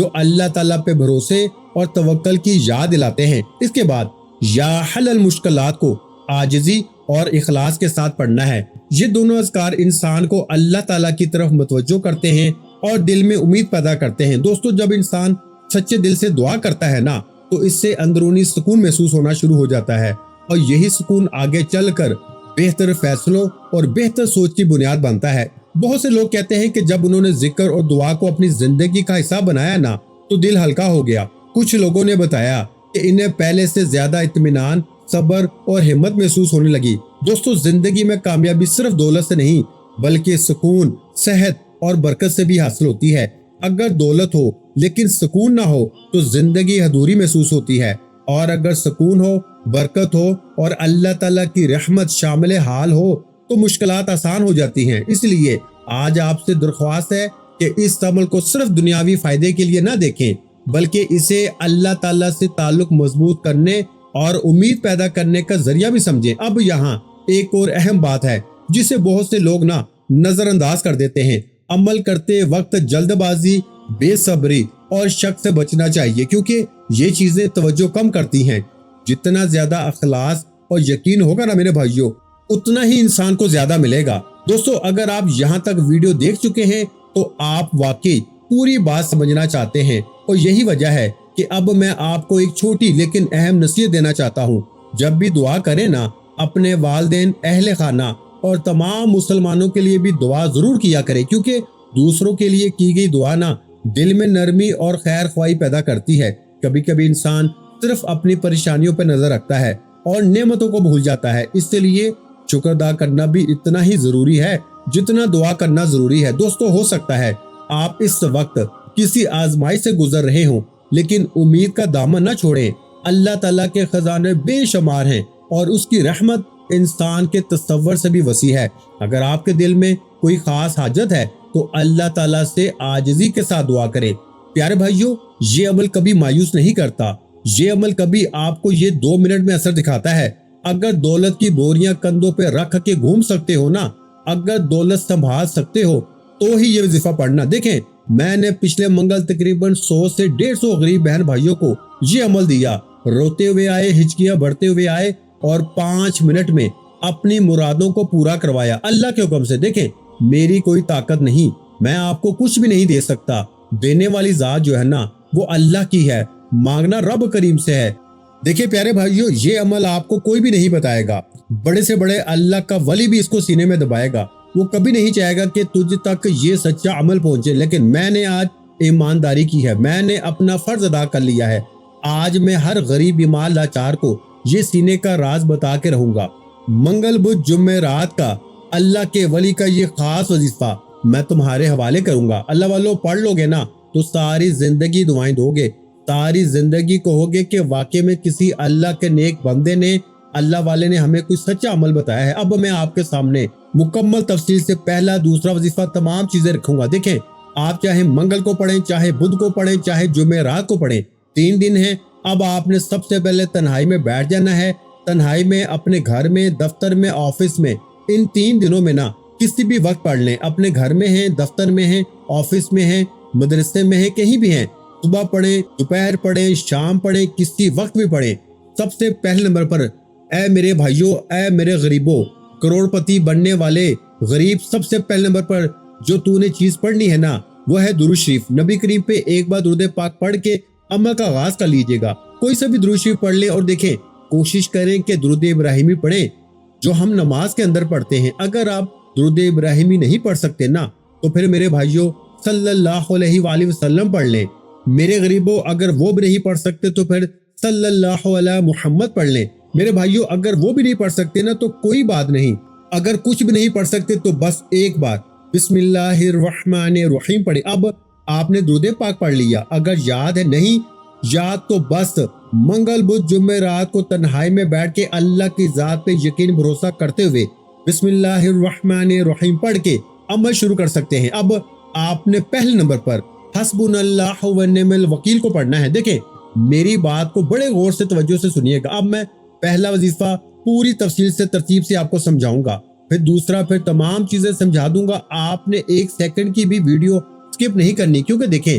جو اللہ تعالیٰ پہ بھروسے اور توکل کی یاد دلاتے ہیں۔ اس کے بعد یا حل المشکلات کو عاجزی اور اخلاص کے ساتھ پڑھنا ہے۔ یہ دونوں اذکار انسان کو اللہ تعالیٰ کی طرف متوجہ کرتے ہیں اور دل میں امید پیدا کرتے ہیں۔ دوستو، جب انسان سچے دل سے دعا کرتا ہے نا تو اس سے اندرونی سکون محسوس ہونا شروع ہو جاتا ہے، اور یہی سکون آگے چل کر بہتر فیصلوں اور بہتر سوچ کی بنیاد بنتا ہے۔ بہت سے لوگ کہتے ہیں کہ جب انہوں نے ذکر اور دعا کو اپنی زندگی کا حصہ بنایا نا تو دل ہلکا ہو گیا۔ کچھ لوگوں نے بتایا کہ انہیں پہلے سے زیادہ اطمینان، صبر اور ہمت محسوس ہونے لگی۔ دوستو، زندگی میں کامیابی صرف دولت سے نہیں بلکہ سکون، صحت اور برکت سے بھی حاصل ہوتی ہے۔ اگر دولت ہو لیکن سکون نہ ہو تو زندگی ادھوری محسوس ہوتی ہے، اور اگر سکون ہو، برکت ہو اور اللہ تعالیٰ کی رحمت شامل حال ہو تو مشکلات آسان ہو جاتی ہیں۔ اس لیے آج آپ سے درخواست ہے کہ اس عمل کو صرف دنیاوی فائدے کے لیے نہ دیکھیں بلکہ اسے اللہ تعالیٰ سے تعلق مضبوط کرنے اور امید پیدا کرنے کا ذریعہ بھی سمجھیں۔ اب یہاں ایک اور اہم بات ہے جسے بہت سے لوگ نظر انداز کر دیتے ہیں۔ عمل کرتے وقت جلد بازی، بے صبری اور شک سے بچنا چاہیے، کیونکہ یہ چیزیں توجہ کم کرتی ہیں۔ جتنا زیادہ اخلاص اور یقین ہوگا نا میرے بھائیوں، اتنا ہی انسان کو زیادہ ملے گا۔ دوستو، اگر آپ یہاں تک ویڈیو دیکھ چکے ہیں تو آپ واقعی پوری بات سمجھنا چاہتے ہیں، اور یہی وجہ ہے کہ اب میں آپ کو ایک چھوٹی لیکن اہم نصیحت دینا چاہتا ہوں۔ جب بھی دعا کریں نا، اپنے والدین، اہل خانہ اور تمام مسلمانوں کے لیے بھی دعا ضرور کیا کریں، کیونکہ دوسروں کے لیے کی گئی دعا دل میں نرمی اور خیر خواہی پیدا کرتی ہے۔ کبھی کبھی انسان صرف اپنی پریشانیوں پہ نظر رکھتا ہے اور نعمتوں کو بھول جاتا ہے، اس لیے شکر ادا کرنا بھی اتنا ہی ضروری ہے جتنا دعا کرنا ضروری ہے۔ دوستو، ہو سکتا ہے آپ اس وقت کسی آزمائش سے گزر رہے ہوں، لیکن امید کا دامن نہ چھوڑیں۔ اللہ تعالیٰ کے خزانے بے شمار ہیں اور اس کی رحمت انسان کے تصور سے بھی وسیع ہے۔ اگر آپ کے دل میں کوئی خاص حاجت ہے تو اللہ تعالیٰ سے عاجزی کے ساتھ دعا کریں۔ پیارے بھائیوں، یہ عمل کبھی مایوس نہیں کرتا، یہ عمل کبھی آپ کو یہ 2 منٹ میں اثر دکھاتا ہے۔ اگر دولت کی بوریاں کندھوں پہ رکھ کے گھوم سکتے ہو نا، اگر دولت سنبھال سکتے ہو تو ہی یہ وظیفہ پڑھنا۔ دیکھیں، میں نے پچھلے منگل تقریباً 100 سے 150 غریب بہن بھائیوں کو یہ عمل دیا۔ روتے ہوئے آئے، ہچکیاں بڑھتے ہوئے آئے اور 5 منٹ میں اپنی مرادوں کو پورا کروایا اللہ کے حکم سے۔ دیکھیں، میری کوئی طاقت نہیں، میں آپ کو کچھ بھی نہیں دے سکتا۔ دینے والی ذات جو ہے نا وہ اللہ کی ہے، مانگنا رب کریم سے ہے۔ دیکھیں پیارے بھائیوں، یہ عمل آپ کو کوئی بھی نہیں بتائے گا، بڑے سے بڑے اللہ کا ولی بھی اس کو سینے میں دبائے گا، وہ کبھی نہیں چاہے گا کہ تجھ تک یہ سچا عمل پہنچے۔ لیکن میں نے آج ایمانداری کی ہے، میں نے اپنا فرض ادا کر لیا ہے۔ آج میں ہر غریب بیمار لاچار کو یہ سینے کا راز بتا کے رہوں گا۔ منگل، بدھ، جمعرات کا اللہ کے ولی کا یہ خاص وظیفہ میں تمہارے حوالے کروں گا۔ اللہ والوں، پڑھ لو گے نا تو ساری زندگی دعائیں دو گے، ساری زندگی کہو گے کہ واقعی میں کسی اللہ کے نیک بندے نے، اللہ والے نے ہمیں کوئی سچا عمل بتایا ہے۔ اب میں آپ کے سامنے مکمل تفصیل سے پہلا، دوسرا وظیفہ تمام چیزیں رکھوں گا۔ دیکھیں، آپ چاہے منگل کو پڑھیں، چاہے بدھ کو پڑھیں، چاہے جمعرات کو پڑھیں، 3 دن ہیں۔ اب آپ نے سب سے پہلے تنہائی میں بیٹھ جانا ہے، تنہائی میں اپنے گھر میں، دفتر میں، آفس میں۔ ان 3 دنوں میں کسی بھی وقت پڑھ لیں، اپنے گھر میں ہیں، دفتر میں ہیں، آفس میں ہیں، مدرسے میں ہیں، کہیں بھی ہیں، صبح پڑھیں، دوپہر پڑھیں، شام پڑھیں، کسی وقت بھی پڑھیں۔ سب سے پہلے نمبر پر، اے میرے بھائیوں، اے میرے غریبوں، کروڑ پتی بننے والے غریب، سب سے پہلے نمبر پر جو تو نے چیز پڑھنی ہے نا وہ ہے درود شریف۔ نبی کریم پہ ایک بار درود پاک پڑھ کے عمل کا آغاز کر لیجئے گا۔ کوئی سا بھی درود شریف پڑھ لیں، اور دیکھیں کوشش کریں کہ درود ابراہیمی پڑھیں جو ہم نماز کے اندر پڑھتے ہیں۔ اگر آپ درود ابراہیمی نہیں پڑھ سکتے نا تو پھر میرے بھائیوں صلی اللہ علیہ وآلہ وسلم پڑھ لیں۔ میرے غریبوں، اگر وہ بھی نہیں پڑھ سکتے تو پھر صلی اللہ علیہ محمد پڑھ لیں۔ میرے بھائیوں، اگر وہ بھی نہیں پڑھ سکتے نا تو کوئی بات نہیں، اگر کچھ بھی نہیں پڑھ سکتے تو بس ایک بار بسم اللہ الرحمن الرحیم پڑھیں۔ اب آپ نے درود پاک پڑھ لیا، اگر یاد ہے نہیں یاد تو بس منگل، بدھ، جمعرات کو تنہائی میں بیٹھ کے اللہ کی ذات پہ یقین بھروسہ کرتے ہوئے بسم اللہ الرحمن الرحیم پڑھ کے عمل شروع کر سکتے ہیں۔ اب آپ نے پہلے نمبر پر حسبنا اللہ ونعم الوکیل کو پڑھنا ہے۔ دیکھیں، میری بات کو بڑے غور سے توجہ سے سنیے گا۔ اب میں پہلا وظیفہ پوری تفصیل سے ترتیب سے آپ کو سمجھاؤں گا، پھر دوسرا، پھر تمام چیزیں سمجھا دوں گا۔ آپ نے 1 سیکنڈ کی بھی ویڈیو سکپ نہیں کرنی، کیونکہ دیکھیں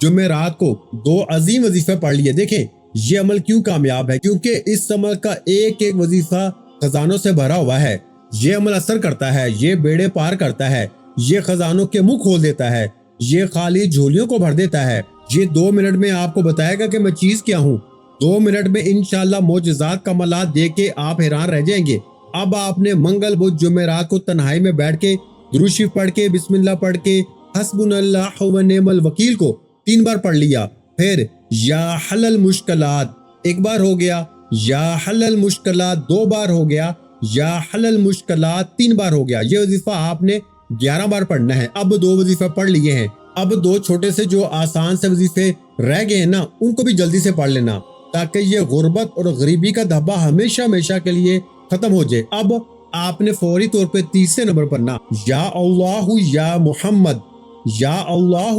جمعرات کو 2 عظیم وظیفے پڑھ لیے۔ دیکھیں یہ عمل کیوں کامیاب ہے، کیونکہ اس عمل کا ایک ایک وظیفہ خزانوں سے بھرا ہوا ہے۔ یہ عمل اثر کرتا ہے، یہ بیڑے پار کرتا ہے، یہ خزانوں کے منہ کھول دیتا ہے، یہ خالی جھولیوں کو بھر دیتا ہے۔ یہ 2 منٹ میں آپ کو بتائے گا کہ میں چیز کیا ہوں۔ 2 منٹ میں انشاءاللہ معجزات کمالات دیکھ کے آپ حیران رہ جائیں گے۔ اب آپ نے منگل بدھ جمعرات کو تنہائی میں بیٹھ کے درود شریف پڑھ کے بسم اللہ پڑھ کے حسبنا اللہ و نعم الوکیل کو 3 بار پڑھ لیا، پھر یا حل المشکلات 1 بار ہو گیا، یا حل المشکلات 2 بار ہو گیا، یا حل المشکلات 3 بار ہو گیا۔ یہ وظیفہ آپ نے 11 بار پڑھنا ہے۔ اب 2 وظیفے پڑھ لیے ہیں، اب 2 چھوٹے سے جو آسان سے وظیفے رہ گئے ہیں نا، ان کو بھی جلدی سے پڑھ لینا تاکہ یہ غربت اور غریبی کا دھبا ہمیشہ ہمیشہ کے لیے ختم ہو جائے۔ اب آپ نے فوری طور پہ تیسرے نمبر پر نا یا اللہ یا محمد، یا اللہ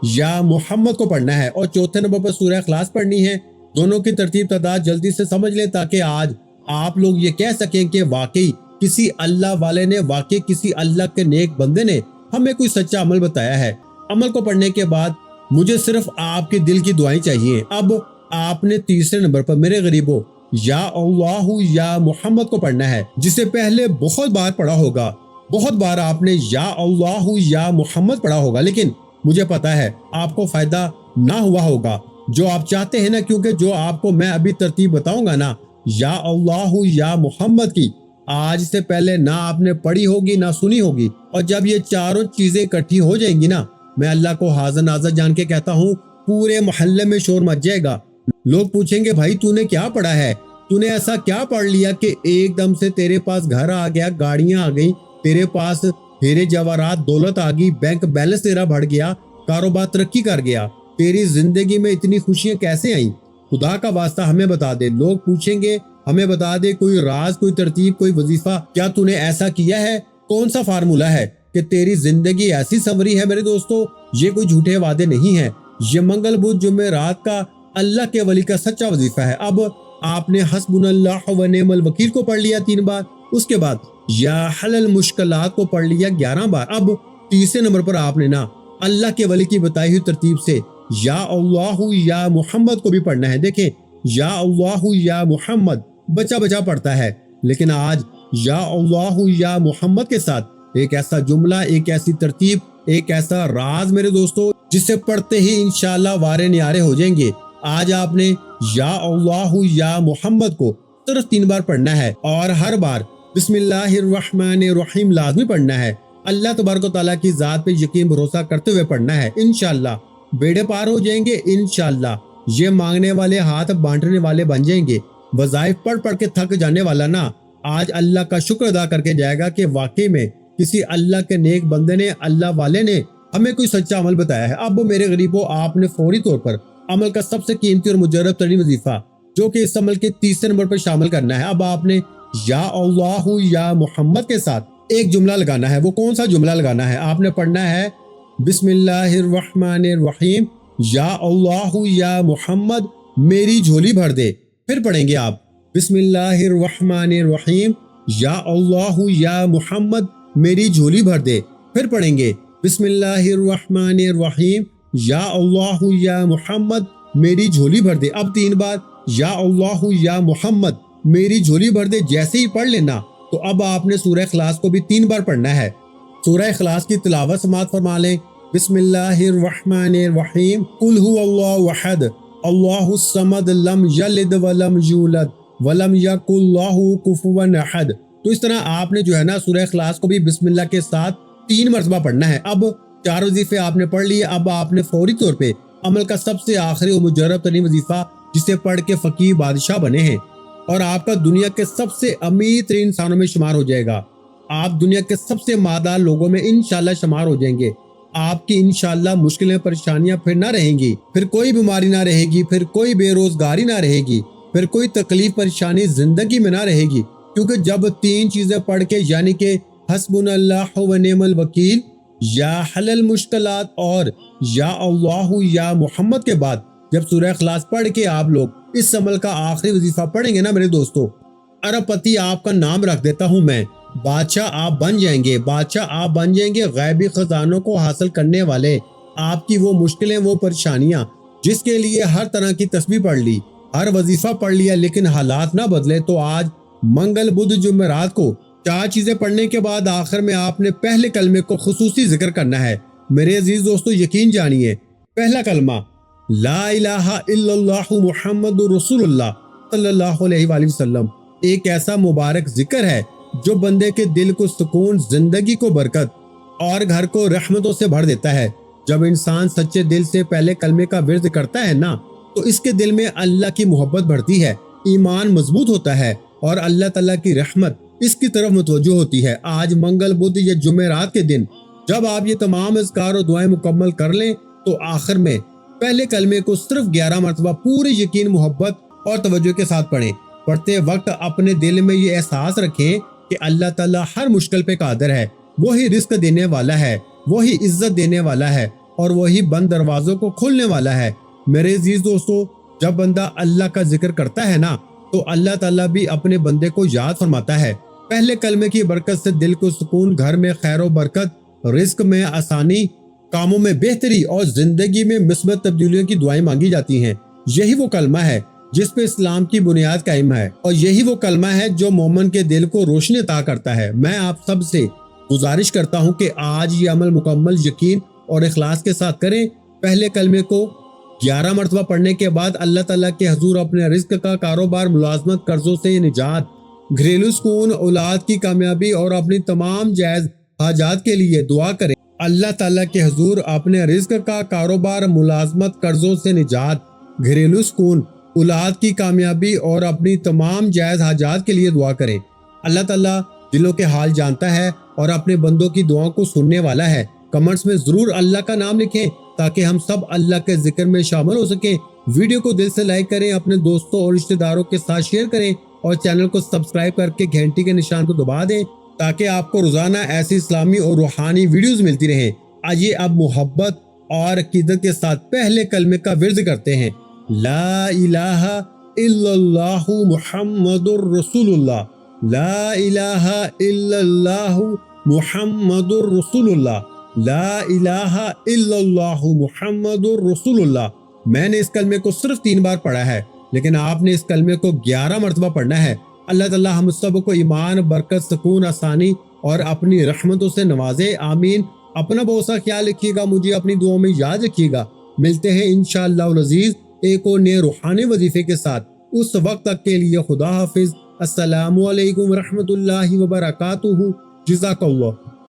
یا محمد کو پڑھنا ہے، اور چوتھے نمبر پر سورہ اخلاص پڑھنی ہے۔ دونوں کی ترتیب تعداد جلدی سے سمجھ لیں تاکہ آج آپ لوگ یہ کہہ سکیں کہ واقعی کسی اللہ والے نے، واقعی کسی اللہ کے نیک بندے نے ہمیں کوئی سچا عمل بتایا ہے۔ عمل کو پڑھنے کے بعد مجھے صرف آپ کے دل کی دعائیں چاہیے۔ اب آپ نے تیسرے نمبر پر میرے غریبوں یا اللہ یا محمد کو پڑھنا ہے، جسے پہلے بہت بار پڑھا ہوگا، بہت بار آپ نے یا اللہ یا محمد پڑھا ہوگا، لیکن مجھے پتا ہے آپ کو فائدہ نہ ہوا ہوگا جو آپ چاہتے ہیں نا، کیونکہ جو آپ کو میں ابھی ترتیب بتاؤں گا نا یا اللہ یا محمد کی، آج سے پہلے نہ آپ نے پڑھی ہوگی نہ سنی ہوگی، اور جب یہ چاروں چیزیں اکٹھی ہو جائیں گی نا، میں اللہ کو حاضر ناظر جان کے کہتا ہوں پورے محلے میں شور مچ جائے گا۔ لوگ پوچھیں گے بھائی تو نے کیا پڑھا ہے، تو نے ایسا کیا پڑھ لیا کہ ایک دم سے تیرے پاس گھر آ گیا، گاڑیاں آ گئیں، تیرے پاس ہیرے جواہرات دولت آ گئی، بینک بیلنس تیرا بڑھ گیا، کاروبار ترقی کر گیا، تیری زندگی میں اتنی خوشیاں کیسے آئیں؟ خدا کا واسطہ ہمیں بتا دے۔ لوگ پوچھیں گے ہمیں بتا دے کوئی راز، کوئی ترتیب، کوئی وظیفہ، کیا تو نے ایسا کیا ہے؟ کون سا فارمولہ ہے کہ تیری زندگی ایسی سنوری ہے؟ میرے دوستو یہ کوئی جھوٹے وعدے نہیں ہیں، یہ منگل بدھ جمعرات کا اللہ کے ولی کا سچا وظیفہ ہے۔ اب آپ نے حسبنا اللہ و نعم الوکیل کو پڑھ لیا 3 بار، اس کے بعد یا حل المشکلات کو پڑھ لیا 11 بار۔ اب تیسرے نمبر پر آپ نے نا اللہ کے ولی کی بتائی ہوئی ترتیب سے یا اللہ یا محمد کو بھی پڑھنا ہے۔ دیکھیں یا اللہ یا محمد بچا بچا پڑھتا ہے، لیکن آج یا اللہ یا محمد کے ساتھ ایک ایسا جملہ، ایک ایسی ترتیب، ایک ایسا راز میرے دوستو جسے پڑھتے ہی انشاءاللہ وارے نیارے ہو جائیں گے۔ آج آپ نے یا اللہ یا محمد کو صرف 3 بار پڑھنا ہے، اور ہر بار بسم اللہ الرحمن الرحیم لازمی پڑھنا ہے۔ اللہ تبارک و تعالیٰ کی ذات پہ یقین بھروسہ کرتے ہوئے پڑھنا ہے۔ انشاءاللہ بیڑے پار ہو جائیں گے، انشاءاللہ یہ مانگنے والے ہاتھ بانٹنے والے بن جائیں گے۔ وظائف پڑھ پڑھ کے تھک جانے والا نا آج اللہ کا شکر ادا کر کے جائے گا کہ واقعی میں کسی اللہ کے نیک بندے نے، اللہ والے نے ہمیں کوئی سچا عمل بتایا ہے۔ اب میرے غریبوں آپ نے فوری طور پر عمل کا سب سے قیمتی اور مجرب ترین وظیفہ جو کہ اس عمل کے تیسرے نمبر پر شامل کرنا ہے۔ اب آپ نے یا اللہ یا محمد کے ساتھ ایک جملہ لگانا ہے۔ وہ کون سا جملہ لگانا ہے؟ آپ نے پڑھنا ہے بسم اللہ الرحمن الرحیم یا اللہ یا محمد میری جھولی بھر دے۔ پھر پڑھیں گے آپ بسم اللہ الرحمن الرحیم یا اللہ یا محمد میری جھولی بھر دے۔ پھر پڑھیں گے بسم اللہ الرحمن الرحیم یا اللہ یا محمد میری جھولی بھر دے۔ اب 3 بار یا اللہ یا محمد میری جھولی بھر دے جیسے ہی پڑھ لینا تو اب آپ نے سورہ اخلاص کو بھی 3 بار پڑھنا ہے۔ سورہ اخلاص کی تلاوت سماعت فرما لیں۔ بسم اللہ الرحمن الرحیم قل هو اللہ احد اللہ الصمد لم یلد ولم یولد ولم یکن لہ کفوا احد۔ تو اس طرح آپ نے جو ہے نا سورہ اخلاص کو بھی بسم اللہ کے ساتھ 3 مرتبہ پڑھنا ہے۔ اب 4 وظیفے آپ نے پڑھ لیے۔ اب آپ نے فوری طور پہ عمل کا سب سے آخری اور مجرب ترین وظیفہ جسے پڑھ کے فقیر بادشاہ بنے ہیں اور آپ کا دنیا کے سب سے امیر ترین انسانوں میں شمار ہو جائے گا۔ آپ دنیا کے سب سے مالدار لوگوں میں انشاءاللہ شمار ہو جائیں گے۔ آپ کی انشاءاللہ مشکلیں پریشانیاں پھر نہ رہیں گی، پھر کوئی بیماری نہ رہے گی، پھر کوئی بے روزگاری نہ رہے گی، پھر کوئی تکلیف پریشانی زندگی میں نہ رہے گی، کیونکہ جب 3 چیزیں پڑھ کے یعنی کہ حسبنا اللہ و نعم الوکیل یا حل المشکلات اور یا اللہ یا محمد کے بعد جب سورہ اخلاص پڑھ کے آپ لوگ اس عمل کا آخری وظیفہ پڑھیں گے نا میرے دوستو، ارب پتی آپ کا نام رکھ دیتا ہوں میں، بادشاہ آپ بن جائیں گے، بادشاہ آپ بن جائیں گے، غیبی خزانوں کو حاصل کرنے والے، آپ کی وہ مشکلیں، وہ پریشانیاں جس کے لیے ہر طرح کی تسبیح پڑھ لی، ہر وظیفہ پڑھ لیا، لیکن حالات نہ بدلے، تو آج منگل بدھ جمعرات کو 4 چیزیں پڑھنے کے بعد آخر میں آپ نے پہلے کلمے کو خصوصی ذکر کرنا ہے۔ میرے عزیز دوستو، یقین جانیے، پہلا کلمہ لا الہ الا اللہ محمد رسول اللہ صلی اللہ علیہ وآلہ وسلم ایک ایسا مبارک ذکر ہے جو بندے کے دل کو سکون، زندگی کو برکت اور گھر کو رحمتوں سے بھر دیتا ہے۔ جب انسان سچے دل سے پہلے کلمے کا ورد کرتا ہے نا، تو اس کے دل میں اللہ کی محبت بڑھتی ہے، ایمان مضبوط ہوتا ہے اور اللہ تعالیٰ کی رحمت اس کی طرف متوجہ ہوتی ہے۔ آج منگل بدھ یا جمعرات کے دن جب آپ یہ تمام اذکار و دعائیں مکمل کر لیں تو آخر میں پہلے کلمے کو صرف 11 مرتبہ پورے یقین، محبت اور توجہ کے ساتھ پڑھیں۔ پڑھتے وقت اپنے دل میں یہ احساس رکھیں کہ اللہ تعالیٰ ہر مشکل پہ قادر ہے، وہی رزق دینے والا ہے، وہی عزت دینے والا ہے اور وہی بند دروازوں کو کھولنے والا ہے۔ میرے عزیز دوستو، جب بندہ اللہ کا ذکر کرتا ہے نا، تو اللہ تعالیٰ بھی اپنے بندے کو یاد فرماتا ہے۔ پہلے کلمے کی برکت سے دل کو سکون، گھر میں خیر و برکت، رزق میں آسانی، کاموں میں بہتری اور زندگی میں مثبت تبدیلیوں کی دعائیں مانگی جاتی ہیں۔ یہی وہ کلمہ ہے جس پہ اسلام کی بنیاد قائم ہے، اور یہی وہ کلمہ ہے جو مومن کے دل کو روشنی عطا کرتا ہے۔ میں آپ سب سے گزارش کرتا ہوں کہ آج یہ عمل مکمل یقین اور اخلاص کے ساتھ کریں۔ پہلے کلمے کو 11 مرتبہ پڑھنے کے بعد اللہ تعالیٰ کے حضور اپنے رزق کا، کاروبار، ملازمت، قرضوں سے نجات، گھریلو سکون، اولاد کی کامیابی اور اپنی تمام جائز حاجات کے لیے دعا کریں۔ اللہ تعالیٰ کے حضور اپنے رزق کا، کاروبار، ملازمت، قرضوں سے نجات، گھریلو سکون، اولاد کی کامیابی اور اپنی تمام جائز حاجات کے لیے دعا کریں۔ اللہ تعالیٰ دلوں کے حال جانتا ہے اور اپنے بندوں کی دعاؤں کو سننے والا ہے۔ کمنٹس میں ضرور اللہ کا نام لکھیں تاکہ ہم سب اللہ کے ذکر میں شامل ہو سکیں۔ ویڈیو کو دل سے لائک کریں، اپنے دوستوں اور رشتہ داروں کے ساتھ شیئر کریں اور چینل کو سبسکرائب کر کے گھنٹی کے نشان کو دبا دیں تاکہ آپ کو روزانہ ایسی اسلامی اور روحانی ویڈیوز ملتی رہیں۔ آئیے اب محبت اور عقیدت کے ساتھ پہلے کلمے کا ورد کرتے ہیں۔ لا الہ الا اللہ محمد رسول اللہ، لا الہ الا اللہ محمد رسول اللہ، لا الہ الا اللہ محمد رسول اللہ۔ میں نے اس کلمے کو صرف 3 بار پڑھا ہے، لیکن آپ نے اس کلمے کو 11 مرتبہ پڑھنا ہے۔ اللہ تعالیٰ ہم سب کو ایمان، برکت، سکون، آسانی اور اپنی رحمتوں سے نوازے، آمین۔ اپنا بہت سا خیال رکھیے گا، مجھے اپنی دعاؤں میں یاد رکھیے گا۔ ملتے ہیں انشاءاللہ العزیز ایک اور نئے روحانی وظیفے کے ساتھ۔ اس وقت تک کے لیے خدا حافظ۔ السلام علیکم ورحمۃ اللہ وبرکاتہ۔ جزاک اللہ۔